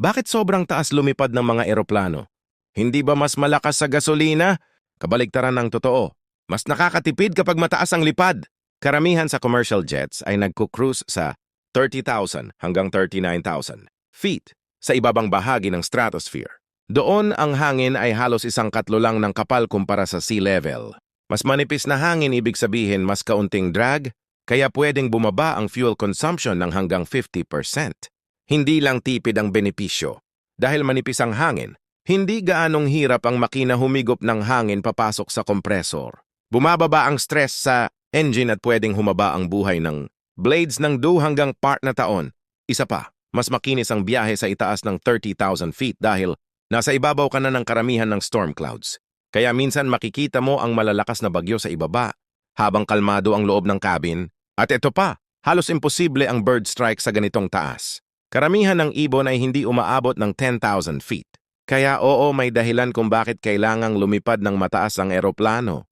Bakit sobrang taas lumipad ng mga eroplano? Hindi ba mas malakas sa gasolina? Kabaligtaran ng totoo. Mas nakakatipid kapag mataas ang lipad. Karamihan sa commercial jets ay nagko-cruise sa 30,000 hanggang 39,000 feet sa ibabang bahagi ng stratosphere. Doon ang hangin ay halos isang katlo lang ng kapal kumpara sa sea level. Mas manipis na hangin ibig sabihin mas kaunting drag, kaya pwedeng bumaba ang fuel consumption ng hanggang 50%. Hindi lang tipid ang benepisyo. Dahil manipis ang hangin, hindi gaanong hirap ang makina humigop ng hangin papasok sa kompresor. Bumababa ang stress sa engine at pwedeng humaba ang buhay ng blades ng 2 hanggang part na taon. Isa pa, mas makinis ang biyahe sa itaas ng 30,000 feet dahil nasa ibabaw ka na ng karamihan ng storm clouds. Kaya minsan makikita mo ang malalakas na bagyo sa ibaba habang kalmado ang loob ng cabin. At ito pa, halos imposible ang bird strike sa ganitong taas. Karamihan ng ibon ay hindi umaabot ng 10,000 feet. Kaya oo, may dahilan kung bakit kailangang lumipad ng mataas ang eroplano.